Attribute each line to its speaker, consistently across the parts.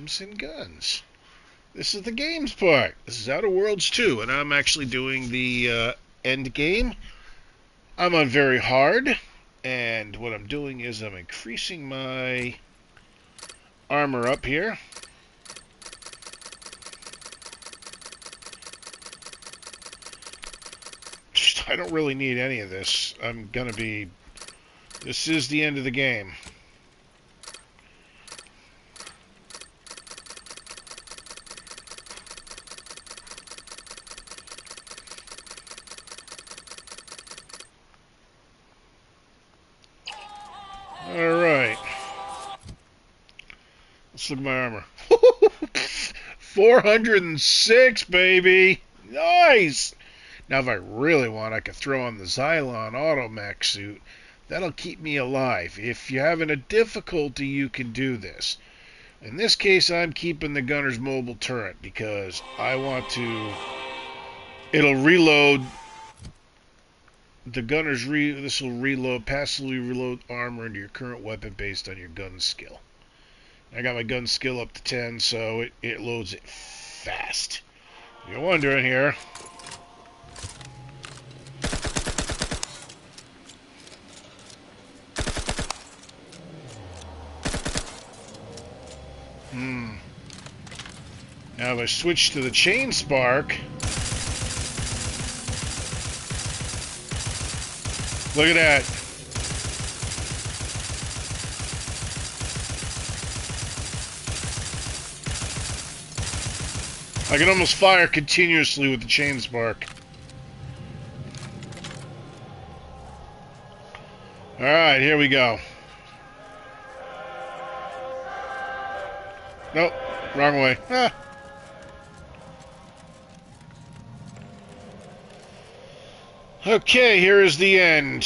Speaker 1: games and guns. This is the games part. This is Outer Worlds 2, and I'm actually doing the end game. I'm on very hard, and what I'm doing is I'm increasing my armor up here. I don't really need any of this. This is the end of the game. Alright. Let's look at my armor. 406, baby! Nice! Now, if I really want, I could throw on the Xylon Automech suit. That'll keep me alive. If you're having a difficulty, you can do this. In this case, I'm keeping the Gunner's mobile turret because I want to... It'll reload... The Gunner's this will reload, passively reload armor into your current weapon based on your gun skill. I got my gun skill up to 10, so it loads it fast. If you're wondering here... Now if I switch to the Chain Spark, look at that. I can almost fire continuously with the Chain Spark. Alright, here we go. Nope, wrong way. Ah. Okay, here is the end.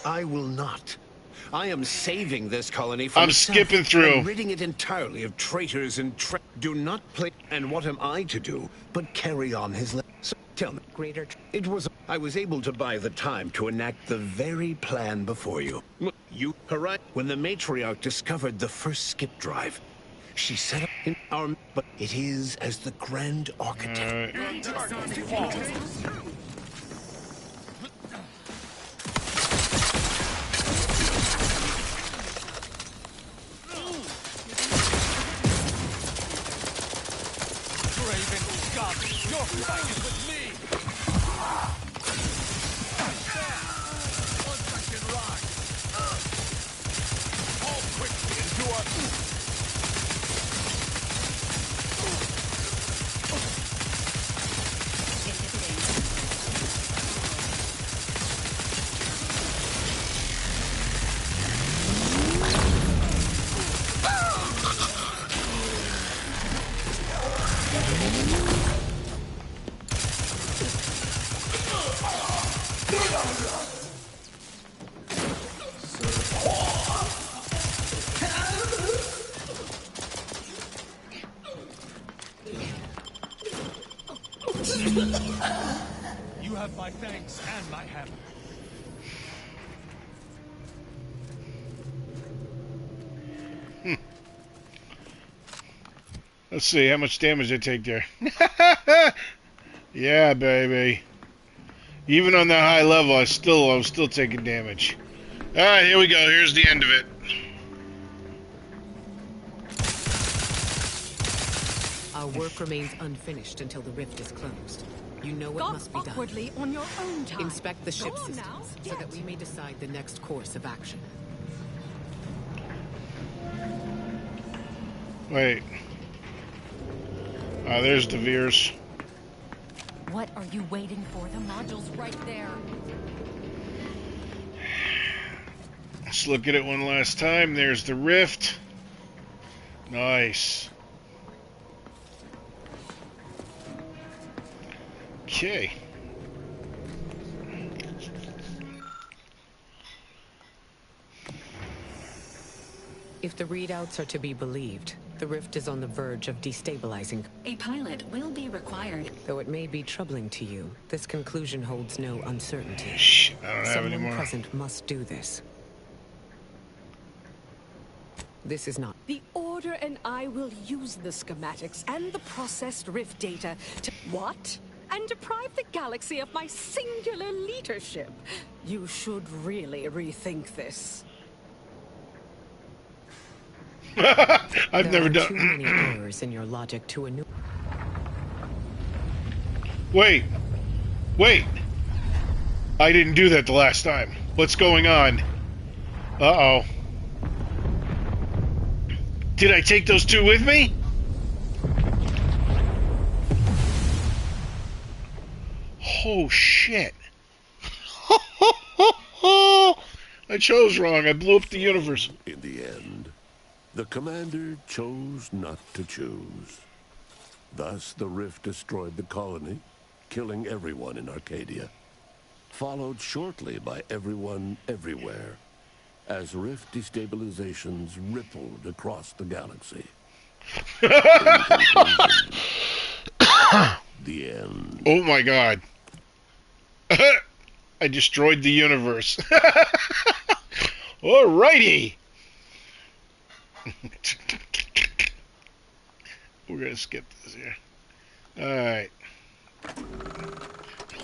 Speaker 2: I will not. I am saving this colony from
Speaker 1: I'm skipping through.
Speaker 2: and ridding it entirely of traitors and do not play. And what am I to do but carry on his so tell me, I was able to buy the time to enact the very plan before you. You arrived when the matriarch discovered the first skip drive. She set up in our, but it is as the Grand Architect.
Speaker 3: Your fight is with me! One second ride! All quickly into our... You have my thanks and my hammer.
Speaker 1: Let's see how much damage I take there. Yeah, baby. Even on that high level, I'm still taking damage. All right, here we go. Here's the end of it.
Speaker 4: Our work remains unfinished until the rift is closed. You know what must be done.
Speaker 5: On your own time.
Speaker 4: Inspect the ship
Speaker 5: Go on
Speaker 4: systems
Speaker 5: now.
Speaker 4: so that we may decide the next course of action.
Speaker 1: Wait. There's De Veers.
Speaker 5: What are you waiting for? The module's right there.
Speaker 1: Let's look at it one last time. There's the rift. Nice. Okay.
Speaker 4: If the readouts are to be believed, the rift is on the verge of destabilizing.
Speaker 6: A pilot will be required.
Speaker 4: Though it may be troubling to you, this conclusion holds no uncertainty.
Speaker 1: Shh, I don't have any
Speaker 4: Someone
Speaker 1: more.
Speaker 4: present must do this. This is not...
Speaker 7: The Order and I will use the schematics and the processed rift data to... What? And deprive the galaxy of my singular leadership. You should really rethink this.
Speaker 1: I've never
Speaker 4: There are too
Speaker 1: done...
Speaker 4: many errors in your logic to a new...
Speaker 1: Wait. Wait. I didn't do that the last time. What's going on? Uh-oh. Did I take those two with me? Oh, shit. I chose wrong. I blew up the universe.
Speaker 8: In the end, the commander chose not to choose. Thus, the rift destroyed the colony, killing everyone in Arcadia. Followed shortly by everyone everywhere, as rift destabilizations rippled across the galaxy. In conclusion, the end.
Speaker 1: Oh my god. I destroyed the universe. Alrighty. We're gonna skip this here. Alright.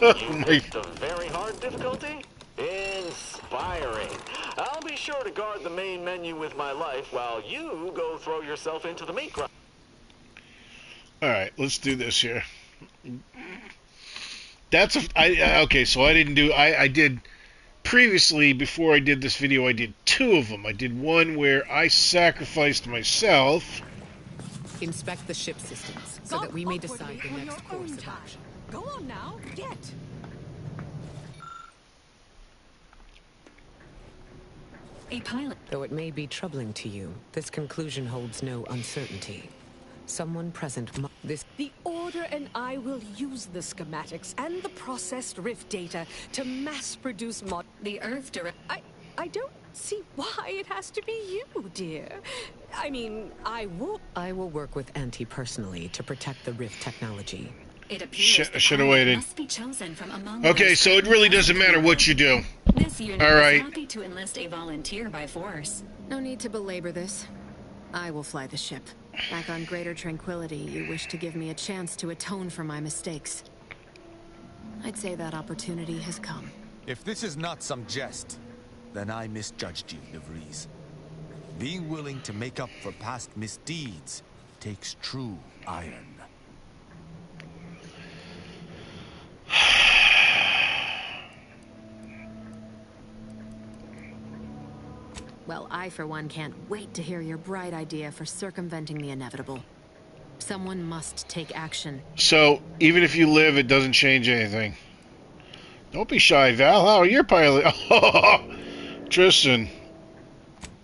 Speaker 9: You picked a very hard difficulty? Inspiring. I'll be sure to guard the main menu with my life while you go throw yourself into the meat grinder.
Speaker 1: Alright, let's do this here. That's okay, so I didn't do... I did... Previously, before I did this video, I did two of them. I did one where I sacrificed myself.
Speaker 4: Inspect the ship systems, so that we may decide the next course of action.
Speaker 7: Go on now, get.
Speaker 6: A pilot.
Speaker 4: Though it may be troubling to you, this conclusion holds no uncertainty. Someone present this...
Speaker 7: The Order and I will use the schematics and the processed rift data to mass-produce
Speaker 6: The Earth direct...
Speaker 7: I don't see why it has to be you, dear. I mean, I will
Speaker 4: work with Auntie personally to protect the rift technology.
Speaker 6: It appears the
Speaker 1: Should have
Speaker 6: pilot
Speaker 1: waited.
Speaker 6: must be chosen from among
Speaker 1: Okay,
Speaker 6: those
Speaker 1: so it really doesn't matter what you do.
Speaker 6: This unit
Speaker 1: Alright.
Speaker 6: is happy to enlist a volunteer by force.
Speaker 5: No need to belabor this. I will fly the ship. Back on Greater Tranquility, you wish to give me a chance to atone for my mistakes. I'd say that opportunity has come.
Speaker 3: If this is not some jest, then I misjudged you, DeVries. Being willing to make up for past misdeeds takes true iron.
Speaker 5: Well, I, for one, can't wait to hear your bright idea for circumventing the inevitable. Someone must take action.
Speaker 1: So, even if you live, it doesn't change anything. Don't be shy, Val. Oh, you're pilot. Oh, Tristan.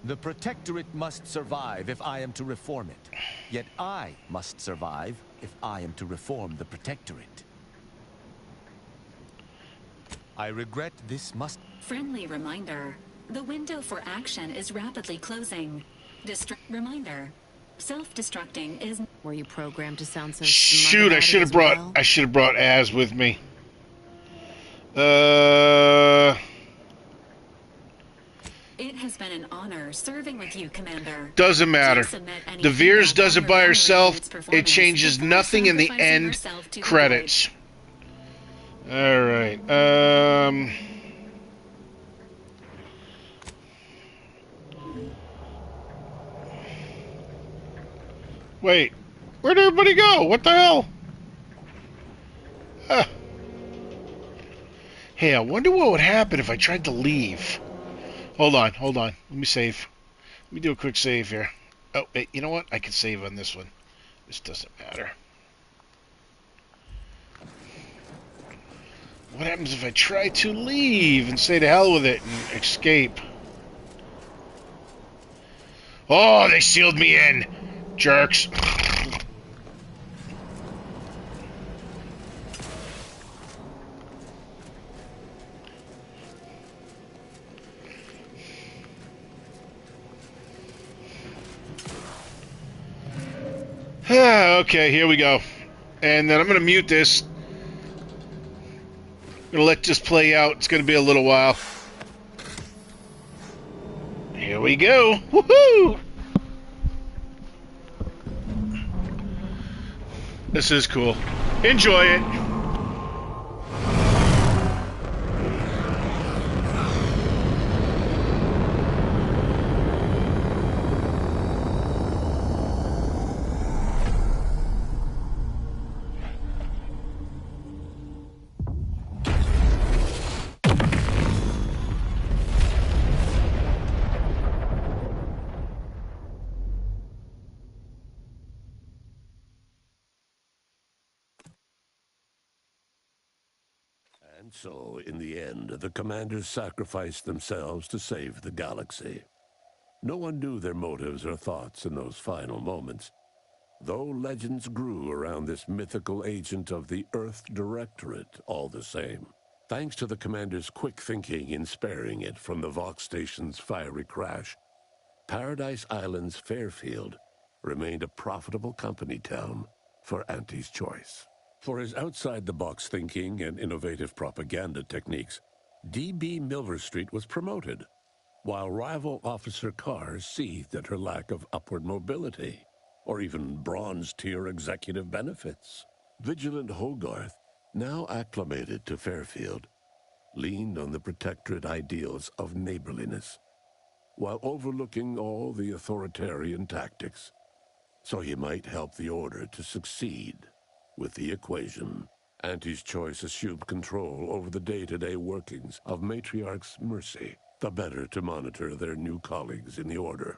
Speaker 3: The Protectorate must survive if I am to reform it. Yet I must survive if I am to reform the Protectorate. I regret this must...
Speaker 6: Friendly reminder. The window for action is rapidly closing. Reminder. Self-destructing is...
Speaker 5: Were you programmed to sound so
Speaker 1: Shoot, I should have brought...
Speaker 5: well?
Speaker 1: I should have brought Az with me.
Speaker 6: It has been an honor serving with you, Commander.
Speaker 1: Doesn't matter. The Veers does it by herself. It changes nothing in the end credits. Alright, Wait. Where'd everybody go? What the hell? Hey, I wonder what would happen if I tried to leave. Hold on. Let me save. Let me do a quick save here. Oh, wait, you know what? I can save on this one. This doesn't matter. What happens if I try to leave and say to hell with it and escape? Oh, they sealed me in. Jerks. Okay, here we go. And then I'm going to mute this. I'm going to let this play out. It's going to be a little while. Here we go. Woohoo! This is cool. Enjoy it.
Speaker 8: And so, in the end, the commanders sacrificed themselves to save the galaxy. No one knew their motives or thoughts in those final moments, though legends grew around this mythical agent of the Earth Directorate all the same. Thanks to the commander's quick thinking in sparing it from the Vox station's fiery crash, Paradise Island's Fairfield remained a profitable company town for Auntie's Choice. For his outside-the-box thinking and innovative propaganda techniques, D.B. Milverstreet was promoted, while rival Officer Carr seethed at her lack of upward mobility, or even bronze-tier executive benefits. Vigilant Hogarth, now acclimated to Fairfield, leaned on the protectorate ideals of neighborliness, while overlooking all the authoritarian tactics, so he might help the Order to succeed with the equation. Auntie's Choice assumed control over the day-to-day workings of Matriarch's Mercy, the better to monitor their new colleagues in the Order.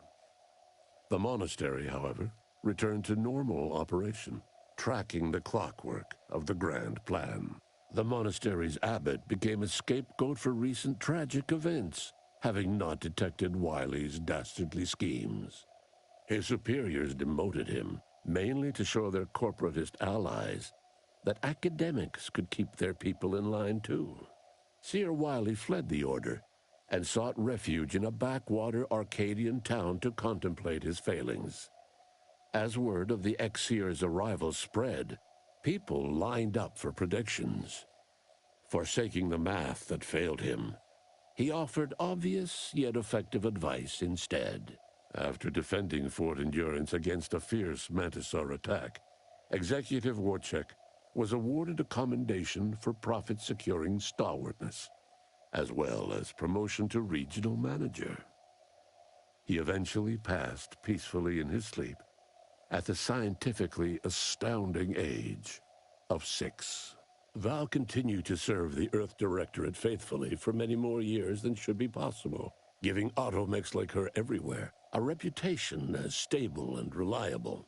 Speaker 8: The monastery, however, returned to normal operation, tracking the clockwork of the grand plan. The monastery's abbot became a scapegoat for recent tragic events, having not detected Wily's dastardly schemes. His superiors demoted him, mainly to show their corporatist allies that academics could keep their people in line too. Seer Wily fled the Order and sought refuge in a backwater Arcadian town to contemplate his failings. As word of the ex-seer's arrival spread, people lined up for predictions. Forsaking the math that failed him, he offered obvious yet effective advice instead. After defending Fort Endurance against a fierce Mantisaur attack, Executive Warchek was awarded a commendation for profit-securing stalwartness, as well as promotion to regional manager. He eventually passed peacefully in his sleep at the scientifically astounding age of 6. Val continued to serve the Earth Directorate faithfully for many more years than should be possible, giving automechs like her everywhere a reputation as stable and reliable.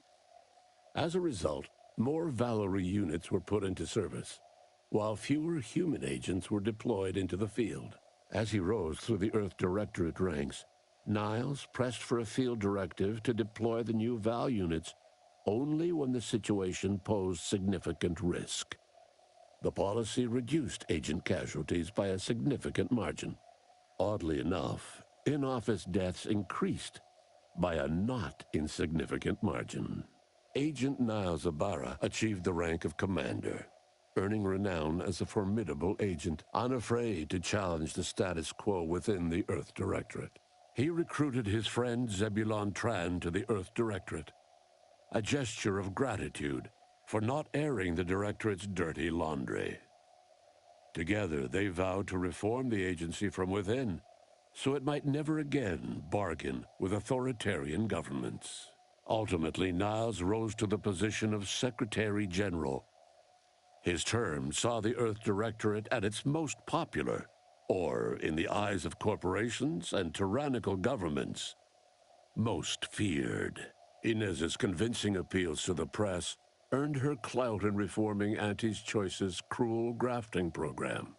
Speaker 8: As a result, more Valerie units were put into service, while fewer human agents were deployed into the field. As he rose through the Earth Directorate ranks, Niles pressed for a field directive to deploy the new Val units only when the situation posed significant risk. The policy reduced agent casualties by a significant margin. Oddly enough, in-office deaths increased by a not insignificant margin. Agent Niles Ibarra achieved the rank of commander, earning renown as a formidable agent, unafraid to challenge the status quo within the Earth Directorate. He recruited his friend Zebulon Tran to the Earth Directorate, a gesture of gratitude for not airing the Directorate's dirty laundry. Together, they vowed to reform the agency from within, so it might never again bargain with authoritarian governments. Ultimately, Niles rose to the position of Secretary General. His term saw the Earth Directorate at its most popular, or, in the eyes of corporations and tyrannical governments, most feared. Inez's convincing appeals to the press earned her clout in reforming Auntie's Choice's cruel grafting program.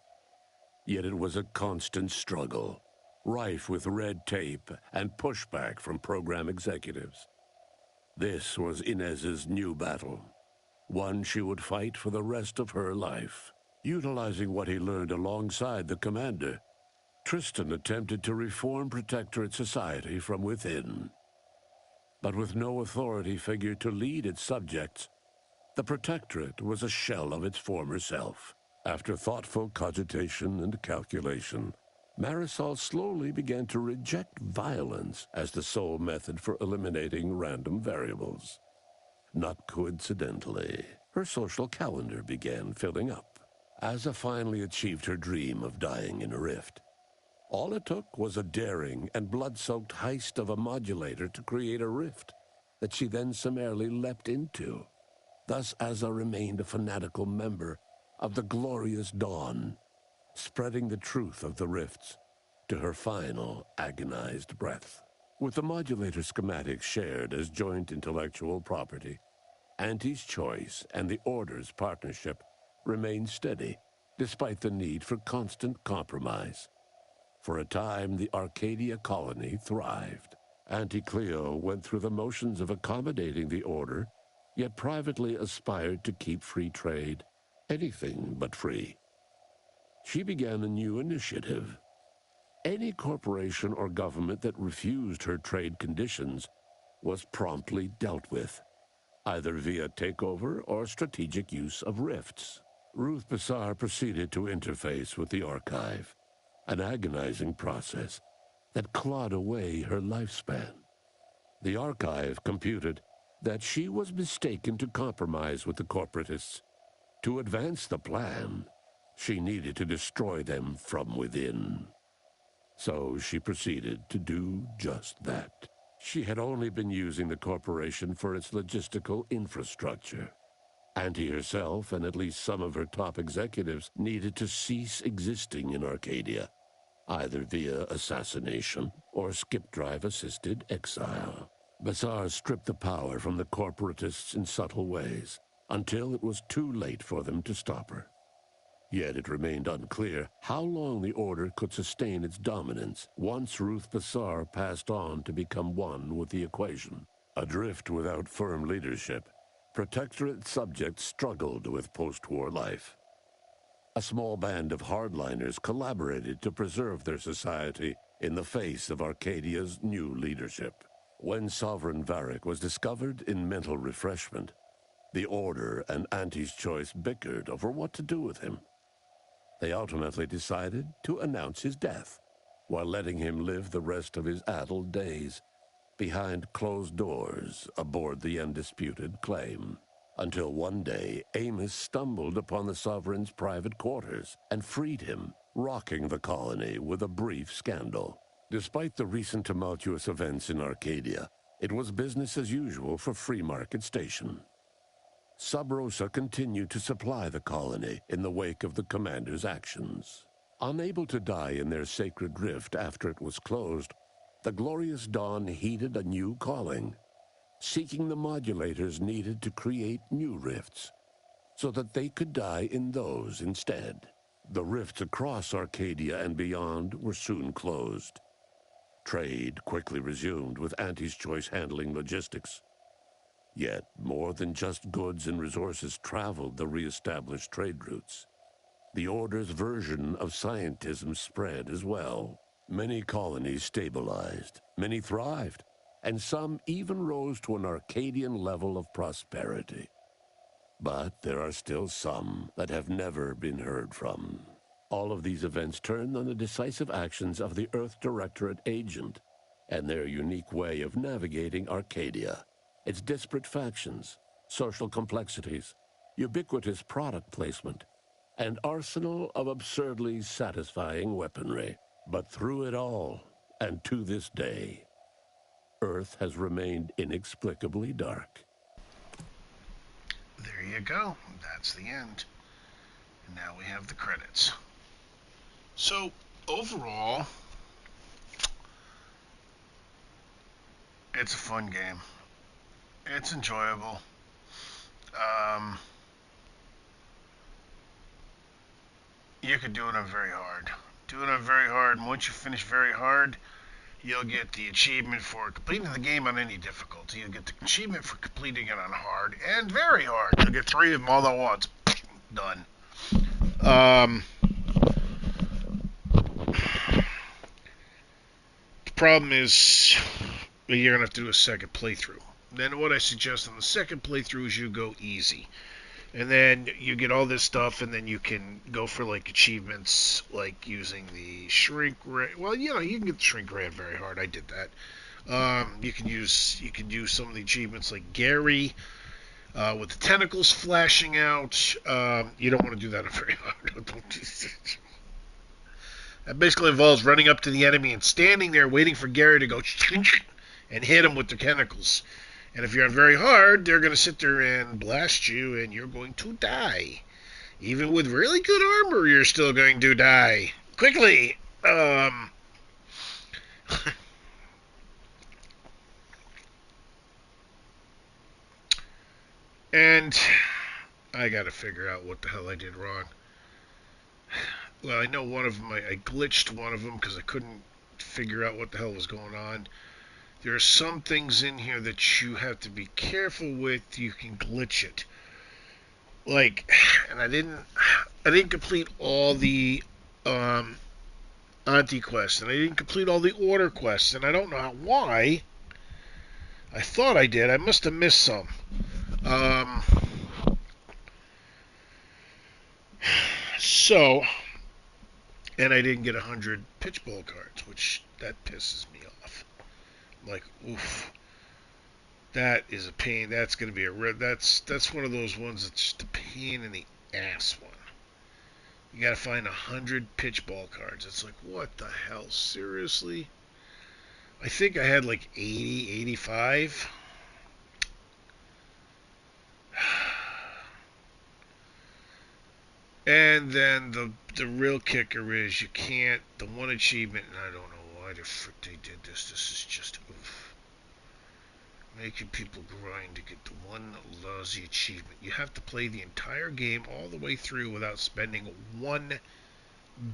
Speaker 8: Yet it was a constant struggle, rife with red tape and pushback from program executives. This was Inez's new battle, one she would fight for the rest of her life. Utilizing what he learned alongside the commander, Tristan attempted to reform Protectorate society from within. But with no authority figure to lead its subjects, the Protectorate was a shell of its former self. After thoughtful cogitation and calculation, Marisol slowly began to reject violence as the sole method for eliminating random variables. Not coincidentally, her social calendar began filling up. Asa finally achieved her dream of dying in a rift. All it took was a daring and blood-soaked heist of a modulator to create a rift that she then summarily leapt into. Thus Asa remained a fanatical member of the Glorious Dawn, spreading the truth of the rifts to her final agonized breath. With the modulator schematics shared as joint intellectual property, Auntie's Choice and the Order's partnership remained steady, despite the need for constant compromise. For a time, the Arcadia colony thrived. Auntie Cleo went through the motions of accommodating the Order, yet privately aspired to keep free trade anything but free. She began a new initiative. Any corporation or government that refused her trade conditions was promptly dealt with, either via takeover or strategic use of rifts. Ruth Bassar proceeded to interface with the Archive, an agonizing process that clawed away her lifespan. The Archive computed that she was mistaken to compromise with the corporatists. To advance the plan, she needed to destroy them from within. So she proceeded to do just that. She had only been using the corporation for its logistical infrastructure. Auntie herself and at least some of her top executives needed to cease existing in Arcadia, either via assassination or skip-drive-assisted exile. Bassar stripped the power from the corporatists in subtle ways, until it was too late for them to stop her. Yet it remained unclear how long the Order could sustain its dominance once Ruth Bassar passed on to become one with the equation. Adrift without firm leadership, Protectorate subjects struggled with post-war life. A small band of hardliners collaborated to preserve their society in the face of Arcadia's new leadership. When Sovereign Varric was discovered in mental refreshment, the Order and Auntie's Choice bickered over what to do with him. They ultimately decided to announce his death, while letting him live the rest of his addled days behind closed doors aboard the undisputed claim. Until one day, Amos stumbled upon the Sovereign's private quarters and freed him, rocking the colony with a brief scandal. Despite the recent tumultuous events in Arcadia, it was business as usual for Free Market Station. Sub Rosa continued to supply the colony in the wake of the commander's actions. Unable to die in their sacred rift after it was closed, the Glorious Dawn heeded a new calling, seeking the modulators needed to create new rifts, so that they could die in those instead. The rifts across Arcadia and beyond were soon closed. Trade quickly resumed, with Auntie's Choice handling logistics. Yet, more than just goods and resources traveled the re-established trade routes. The Order's version of scientism spread as well. Many colonies stabilized, many thrived, and some even rose to an Arcadian level of prosperity. But there are still some that have never been heard from. All of these events turned on the decisive actions of the Earth Directorate agent and their unique way of navigating Arcadia. Its disparate factions, social complexities, ubiquitous product placement, and arsenal of absurdly satisfying weaponry. But through it all, and to this day, Earth has remained inexplicably dark.
Speaker 1: There you go. That's the end. And now we have the credits. So, overall, it's a fun game. It's enjoyable. You could do it on very hard. Do it on very hard, and once you finish very hard, you'll get the achievement for completing the game on any difficulty. You'll get the achievement for completing it on hard and very hard. You'll get 3 of them all at once. Done. The problem is you're going to have to do a second playthrough. Then what I suggest on the second playthrough is you go easy. And then you get all this stuff, and then you can go for, like, achievements, like using the shrink ray. Well, you know, you can get the shrink ray very hard. I did that. You can use some of the achievements, like Gary. with the tentacles flashing out. You don't want to do that very hard. That basically involves running up to the enemy and standing there waiting for Gary to go and hit him with the tentacles. And if you're on very hard, they're going to sit there and blast you, and you're going to die. Even with really good armor, you're still going to die. Quickly! And I got to figure out what the hell I did wrong. Well, I know one of them, I glitched one of them because I couldn't figure out what the hell was going on. There are some things in here that you have to be careful with. You can glitch it. Like, and I didn't complete all the Auntie quests, and I didn't complete all the Order quests, and I don't know why. I thought I did. I must have missed some. So, and I didn't get 100 pitch bowl cards, which that pisses me off. I'm like, oof, that is a pain. That's going to be that's one of those ones that's just a pain in the ass one. You got to find 100 pitch ball cards. It's like, what the hell? Seriously? I think I had like 80, 85. And then the real kicker is you can't, the one achievement, and I don't know why the frick they did this. This is just oof. Making people grind to get the one lousy achievement. You have to play the entire game all the way through without spending one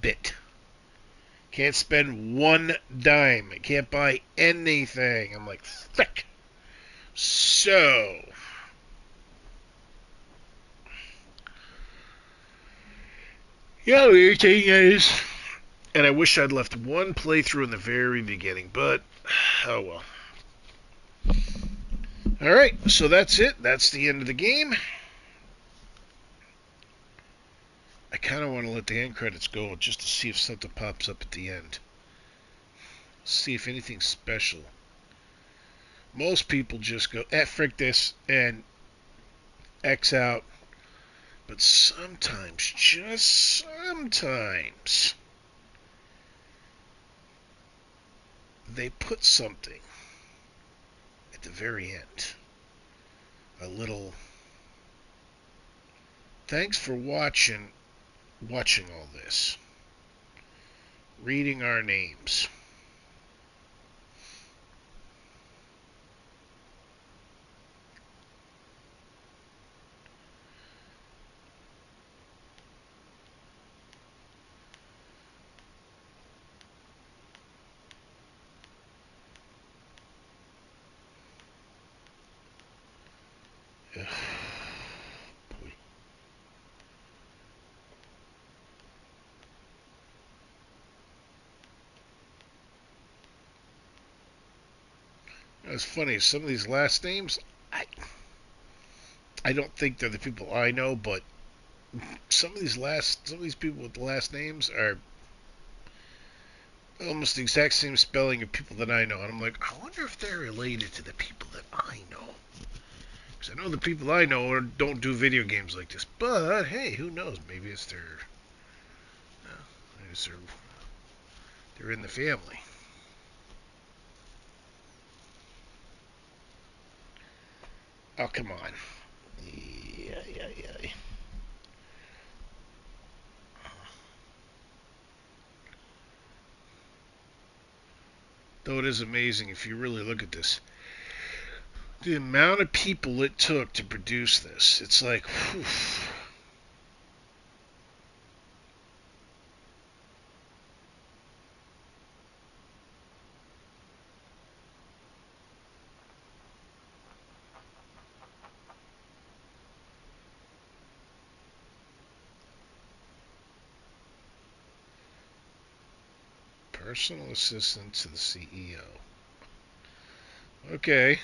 Speaker 1: bit. Can't spend one dime. Can't buy anything. I'm like, frick. So, yeah, the thing is, and I wish I'd left one playthrough in the very beginning, but oh well. Alright, so that's it. That's the end of the game. I kind of want to let the end credits go just to see if something pops up at the end. See if anything special. Most people just go, frick this, and X out. But sometimes, just sometimes, they put something at the very end. A little, thanks for watching all this. Reading our names. Ugh. Boy. It's funny, some of these last names, I don't think they're the people I know, but some of these people with the last names are almost the exact same spelling of people that I know. And I'm like, I wonder if they're related to the people that I know. Because I know the people I know don't do video games like this. But, hey, who knows? Maybe it's they're in the family. Oh, come on. Yeah. Though it is amazing if you really look at this. The amount of people it took to produce this. It's like, whew. Personal assistant to the CEO. Okay.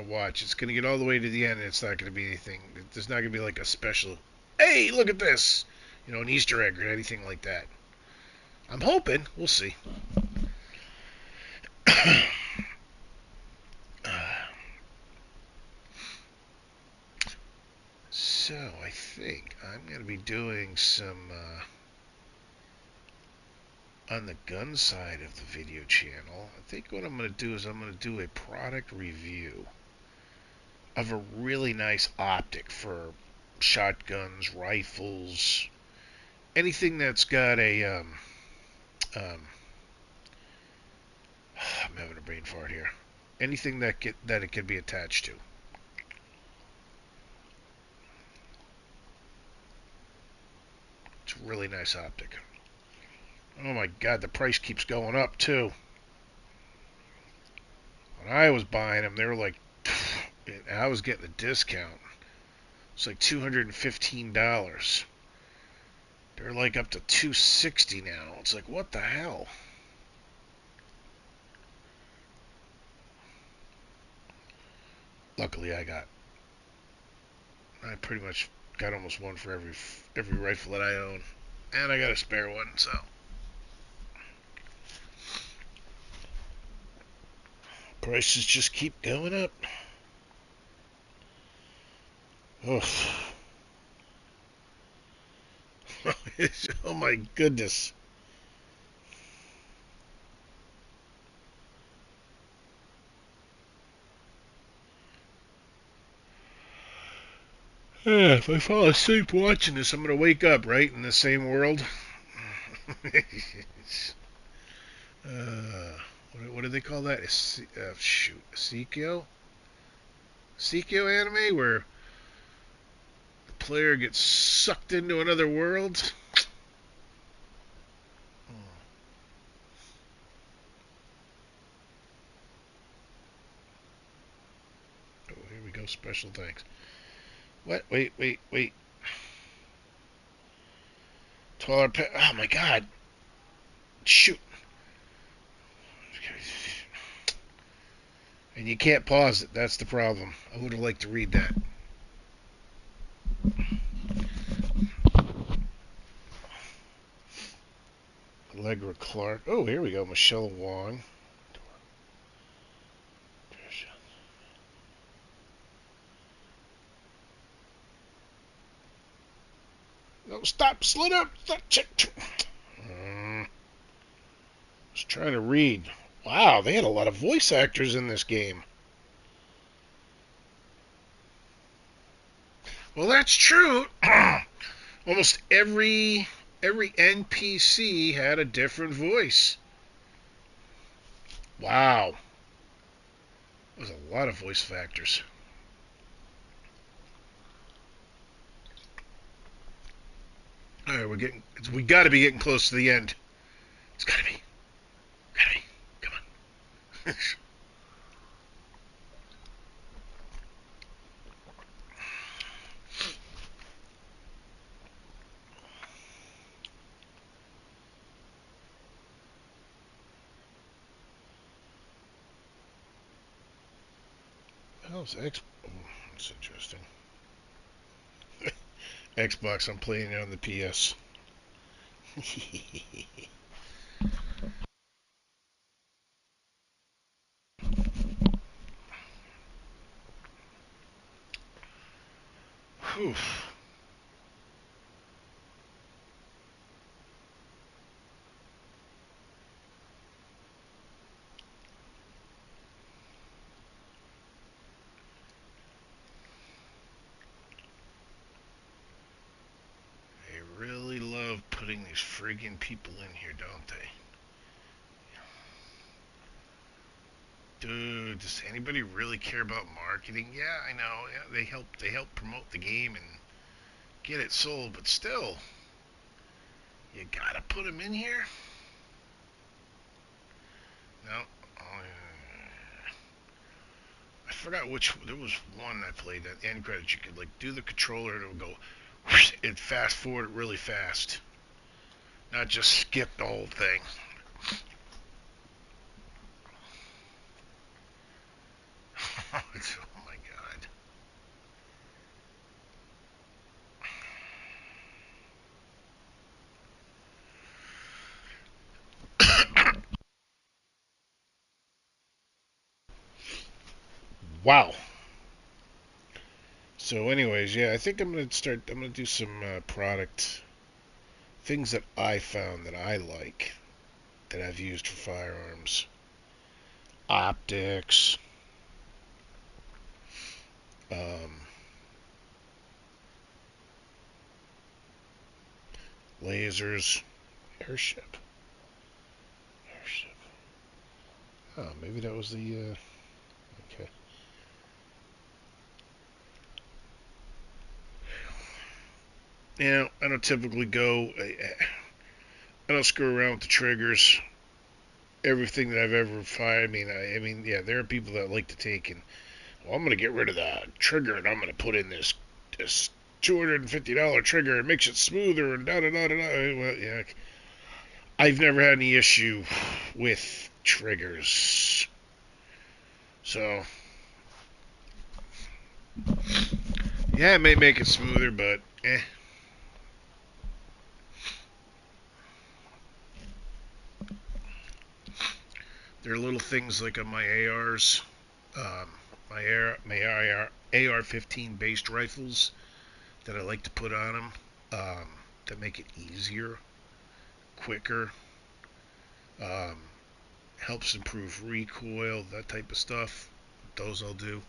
Speaker 1: Watch. It's going to get all the way to the end, and it's not going to be anything. There's not going to be like a special, hey, look at this, an Easter egg or anything like that. I'm hoping. We'll see. So, I think I'm going to be doing some, on the gun side of the video channel, I think what I'm going to do is I'm going to do a product review of a really nice optic for shotguns, rifles, anything that's got a, I'm having a brain fart here. Anything that it can be attached to. It's a really nice optic. Oh my god, the price keeps going up too. When I was buying them, they were like, I was getting a discount. It's like $215. They're like up to $260 now. It's like, what the hell? Luckily, I pretty much got almost one for every rifle that I own, and I got a spare one. So prices just keep going up. Oh, oh my goodness. Yeah, if I fall asleep watching this, I'm going to wake up, right, in the same world. What do they call that? Shoot, Sekio? Sekio anime, where the player gets sucked into another world? Oh, here we go, special thanks. What? Wait. Oh my god. Shoot. And you can't pause it. That's the problem. I would have liked to read that. Allegra Clark. Oh, here we go. Michelle Wong. No, stop. Slow down. Stop. I was trying to read. Wow, they had a lot of voice actors in this game. Well, that's true. Almost every NPC had a different voice. Wow. There's a lot of voice actors. All right, we got to be getting close to the end. It's got to be. Come on. How's X? Oh, that's interesting. Xbox. I'm playing it on the PS. Whew. They really love putting these friggin' people in here, don't they? Dude, does anybody really care about marketing? Yeah, I know. Yeah, they help promote the game and get it sold, but still, you gotta put them in here. No. Oh, I forgot which. There was one I played at end credits. You could like do the controller and it would go. Whoosh, it'd fast forward really fast, not just skip the whole thing. Oh my god. Wow. So anyways, yeah, I think I'm gonna do some product things that I found that I like that I've used for firearms. Optics, um, lasers, airship. Oh, maybe that was the okay. You know, I don't typically go. I don't screw around with the triggers. Everything that I've ever fired. I mean, yeah, there are people that like to take and, well, I'm gonna get rid of that trigger and I'm gonna put in this $250 trigger. It makes it smoother and da da da da da. Well, yeah, I've never had any issue with triggers. So, yeah, it may make it smoother, but eh. There are little things like on my ARs, my AR-15 based rifles that I like to put on them that make it easier, quicker, um, helps improve recoil, that type of stuff. Those I'll do.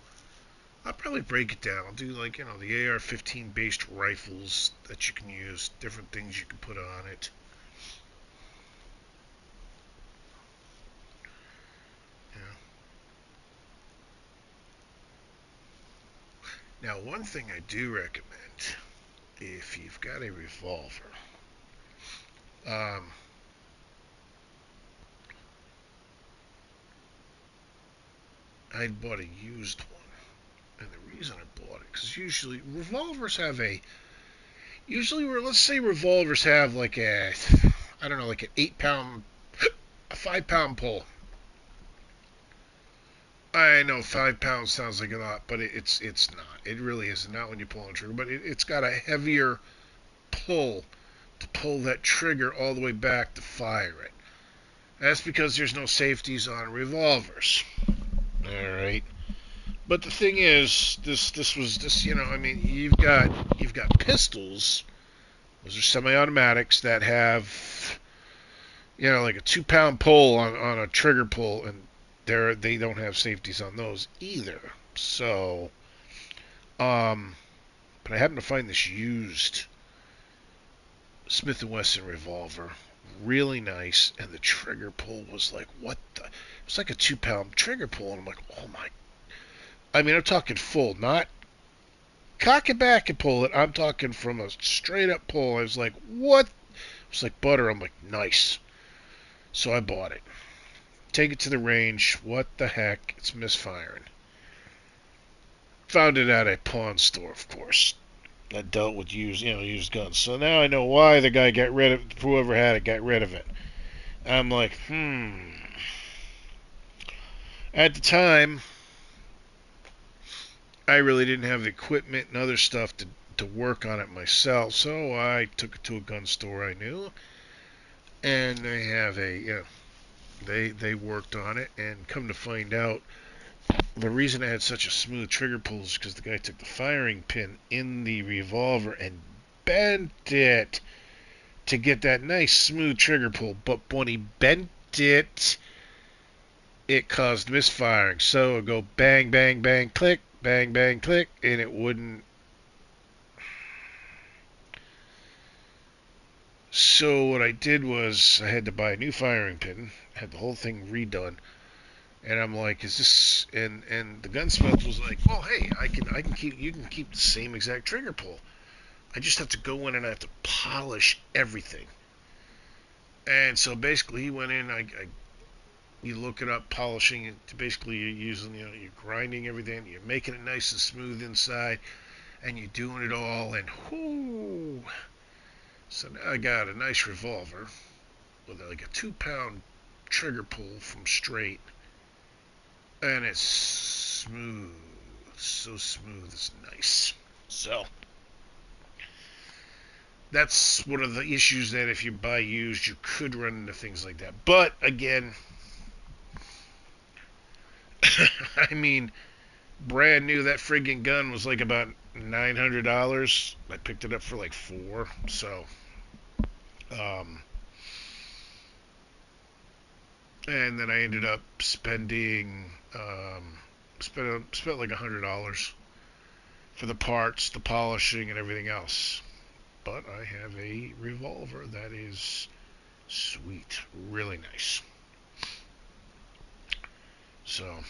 Speaker 1: I'll probably break it down. I'll do, like, the AR-15 based rifles that you can use, different things you can put on it. Now, one thing I do recommend, if you've got a revolver, I bought a used one. And the reason I bought it, because usually revolvers have let's say revolvers have like I don't know, like an 8 pound, a 5 pound pull. I know 5 pounds sounds like a lot, but it's not. It really is not when you pull on the trigger. But it's got a heavier pull to pull that trigger all the way back to fire it. That's because there's no safeties on revolvers. All right. But the thing is, I mean, you've got pistols. Those are semi-automatics that have, like a 2 pound pull on a trigger pull, and they don't have safeties on those either. So, but I happened to find this used Smith & Wesson revolver, really nice, and the trigger pull was like, what the? It was like a 2 pound trigger pull, and I'm like, oh my. I mean, I'm talking full, not cock it back and pull it. I'm talking from a straight up pull. I was like, what? It was like butter. I'm like, nice. So I bought it. Take it to the range. What the heck? It's misfiring. Found it at a pawn store, of course. That dealt with used guns. So now I know why the guy got rid of, whoever had it got rid of it. I'm like, At the time, I really didn't have the equipment and other stuff to work on it myself, so I took it to a gun store I knew, and they have they worked on it, and come to find out, the reason I had such a smooth trigger pull is because the guy took the firing pin in the revolver and bent it to get that nice smooth trigger pull, but when he bent it, it caused misfiring. So it would go bang, bang, bang, click, bang, bang, click, and it wouldn't. So what I did was I had to buy a new firing pin, had the whole thing redone, and I'm like, is this? And the gunsmith was like, well, hey, you can keep the same exact trigger pull. I just have to go in and I have to polish everything. And so basically, he went in. You look it up, polishing it. Basically, you're using, you're grinding everything. You're making it nice and smooth inside, and you're doing it all. And whoo! So now I got a nice revolver with like a 2 pound trigger pull from straight, and it's smooth, so smooth, it's nice. So that's one of the issues, that if you buy used, you could run into things like that. But again, I mean, brand new, that friggin' gun was like about $900. I picked it up for like $4. So, and then I ended up spending spent like $100 for the parts, the polishing, and everything else. But I have a revolver that is sweet, really nice. So,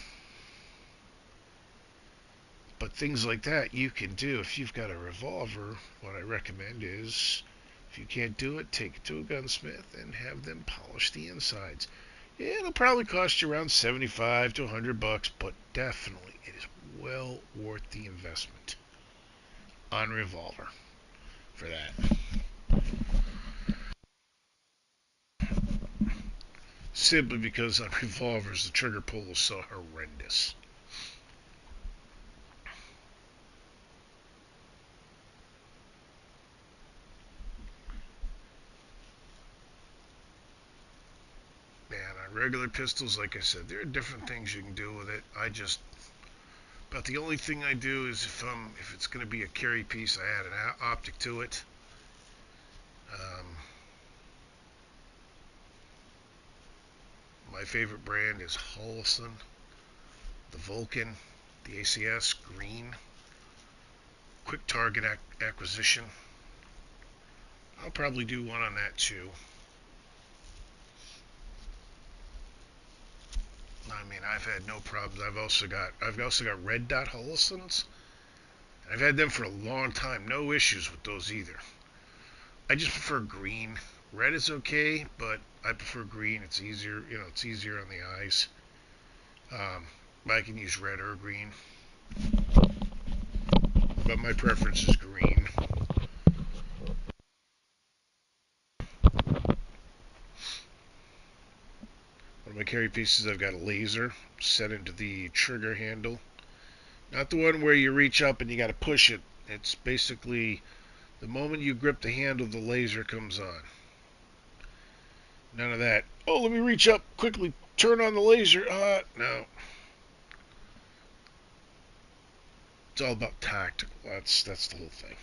Speaker 1: but things like that you can do if you've got a revolver. What I recommend is, if you can't do it, take it to a gunsmith and have them polish the insides. Yeah, it'll probably cost you around 75 to $100, but definitely it is well worth the investment on revolver for that. Simply because on revolvers the trigger pull is so horrendous. And on regular pistols, like I said, there are different things you can do with it. About the only thing I do is if it's going to be a carry piece, I add an optic to it. My favorite brand is Holosun, the Vulcan, the ACS green, quick target acquisition. I'll probably do one on that too. I mean, I've had no problems. I've also got red dot Holosuns. I've had them for a long time. No issues with those either. I just prefer green. Red is okay, but I prefer green. It's easier, it's easier on the eyes. I can use red or green, but my preference is green. One of my carry pieces, I've got a laser set into the trigger handle. Not the one where you reach up and you got to push it. It's basically the moment you grip the handle, the laser comes on. None of that. Oh, let me reach up quickly, turn on the laser. No. It's all about tactical. That's the whole thing.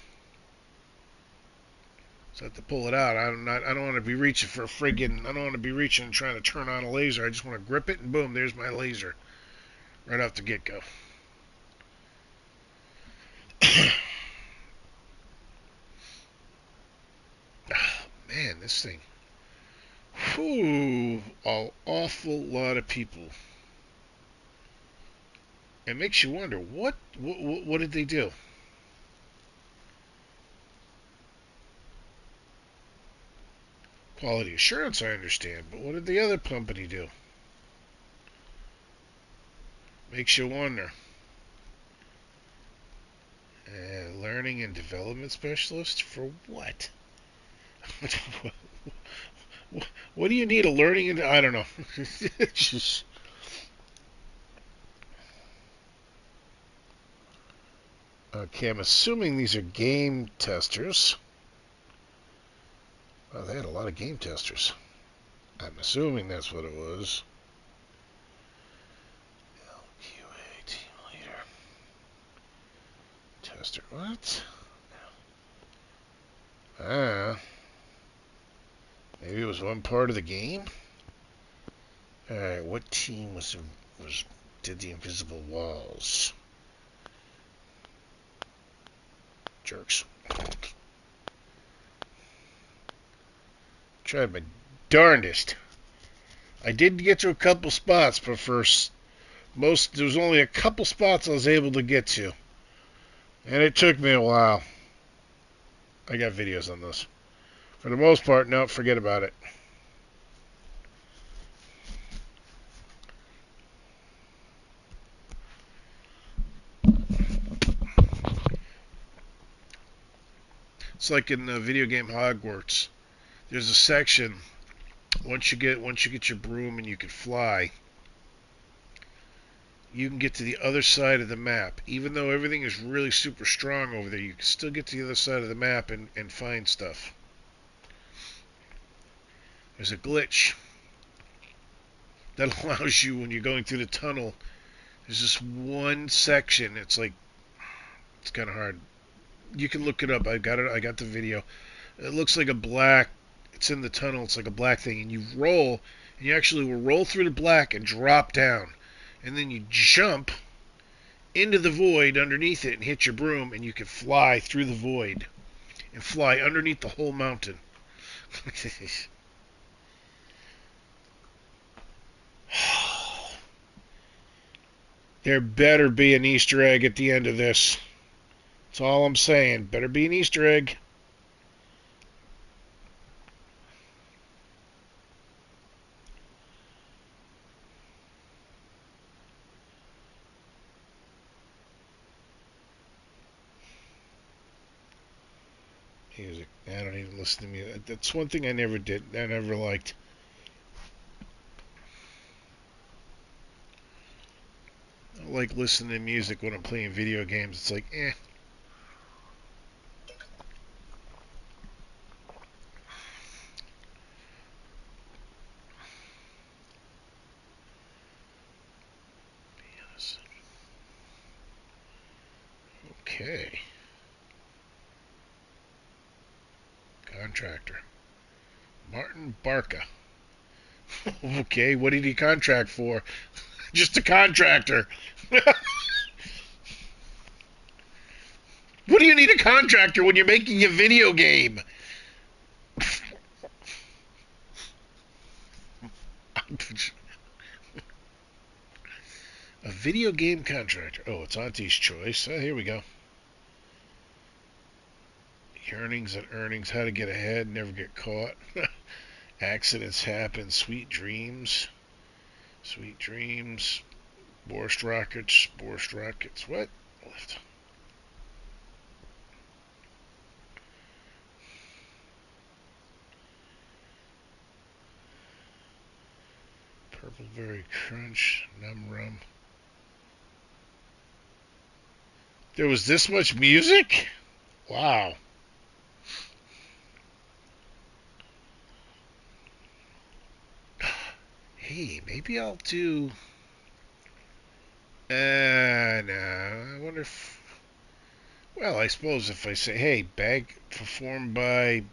Speaker 1: So I have to pull it out. I don't want to be reaching for I don't want to be reaching and trying to turn on a laser. I just want to grip it and boom, there's my laser. Right off the get-go. Man, this thing. Whew, an awful lot of people. It makes you wonder, what did they do? Quality assurance, I understand, but what did the other company do? Makes you wonder. Learning and development specialist for what? What do you need a learning and I don't know. Just, okay, I'm assuming these are game testers. Well, they had a lot of game testers. I'm assuming that's what it was. LQA team leader. Tester, what? Maybe it was one part of the game? Alright, what team did the invisible walls? Jerks. Tried my darndest. I did get to a couple spots, but there was only a couple spots I was able to get to. And it took me a while. I got videos on this. For the most part, no, forget about it. It's like in the video game Hogwarts. There's a section once you get your broom and you can fly, you can get to the other side of the map. Even though everything is really super strong over there, you can still get to the other side of the map and find stuff. There's a glitch that allows you, when you're going through the tunnel, there's this one section, it's It's kind of hard. You can look it up. I got it. I got the video. It looks like a black. It's in the tunnel. It's like a black thing, and you roll, and you actually will roll through the black and drop down, and then you jump into the void underneath it and hit your broom, and you can fly through the void and fly underneath the whole mountain. There better be an Easter egg at the end of this. That's all I'm saying. Better be an Easter egg. Music. I don't even listen to music. That's one thing I never did. I never liked. I don't like listening to music when I'm playing video games. It's like, eh. Okay. Contractor. Martin Barca. Okay, what did he contract for? Just a contractor. What do you need a contractor when you're making a video game? A video game contractor. Oh, it's Auntie's choice. Oh, here we go. Yearnings and earnings. How to get ahead. Never get caught. Accidents happen. Sweet dreams. Sweet dreams. Borscht rockets. Borscht rockets. What? Left. Purpleberry crunch. Num rum. There was this much music? Wow. Hey, maybe I'll do... no. I wonder if... Well, I suppose if I say, hey, bag performed by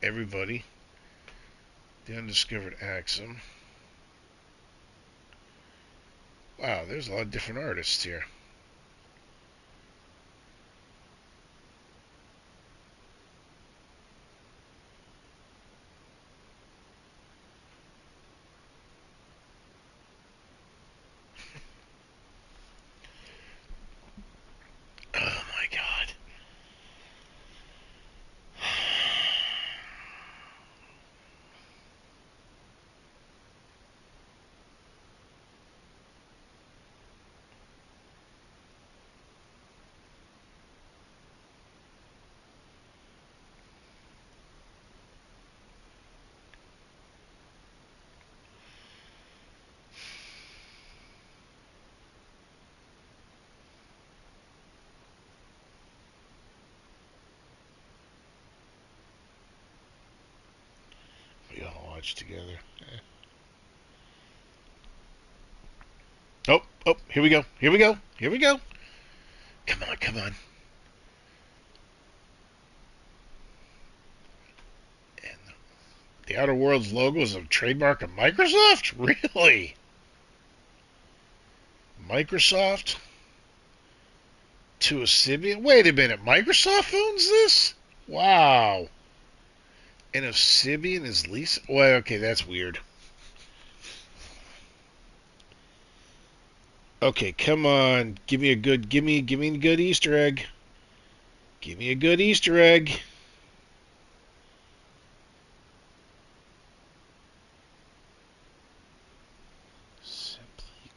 Speaker 1: everybody. The Undiscovered Axum. Wow, there's a lot of different artists here. Oh my God. We all watch together. Oh, here we go. Here we go. Here we go. Come on, come on. And the Outer Worlds logo is a trademark of Microsoft? Really? Microsoft? To a Sibian? Wait a minute. Microsoft owns this? Wow. And if Sibian is Lisa? Well, okay, that's weird. Okay, come on. Give me a good Easter egg. Give me a good Easter egg. Simply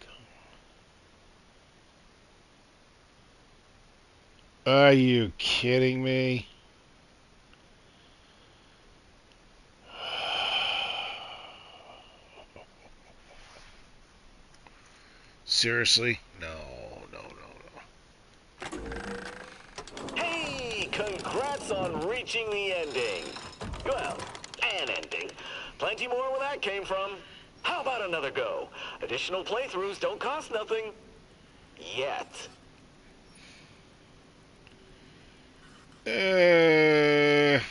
Speaker 1: go. Are you kidding me? Seriously? No.
Speaker 9: Hey, congrats on reaching the ending. Well, an ending. Plenty more where that came from. How about another go? Additional playthroughs don't cost nothing. Yet.
Speaker 1: I'm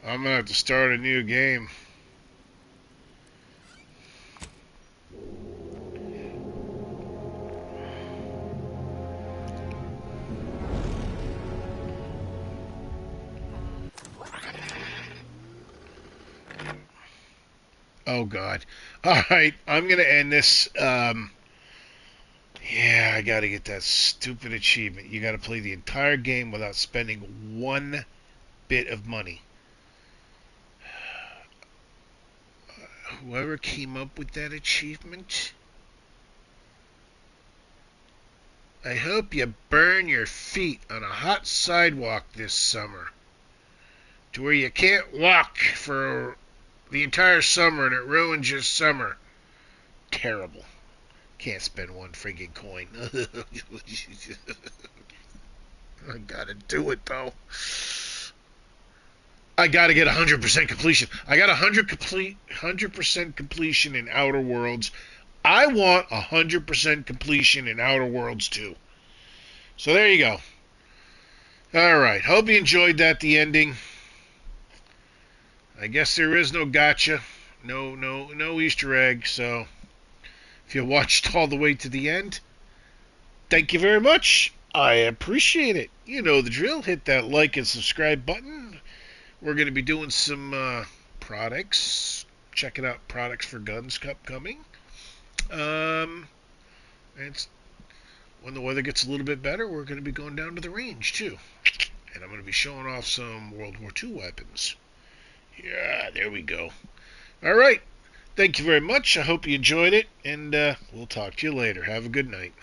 Speaker 1: gonna have to start a new game. Oh God! All right, I'm gonna end this. Yeah, I gotta get that stupid achievement. You gotta play the entire game without spending one bit of money. Whoever came up with that achievement, I hope you burn your feet on a hot sidewalk this summer to where you can't walk for the entire summer and it ruins your summer. Terrible. Can't spend one friggin' coin. I gotta do it though. I gotta get 100% completion. I got 100% completion in Outer Worlds. I want 100% completion in Outer Worlds too. So there you go. All right. Hope you enjoyed that. The ending. I guess there is no gotcha, no Easter egg. So if you watched all the way to the end, thank you very much. I appreciate it. You know the drill. Hit that like and subscribe button. We're going to be doing some products. Checking out products for guns upcoming. It's when the weather gets a little bit better, we're going to be going down to the range too. And I'm going to be showing off some World War II weapons. Yeah, there we go. All right. Thank you very much. I hope you enjoyed it, and we'll talk to you later. Have a good night.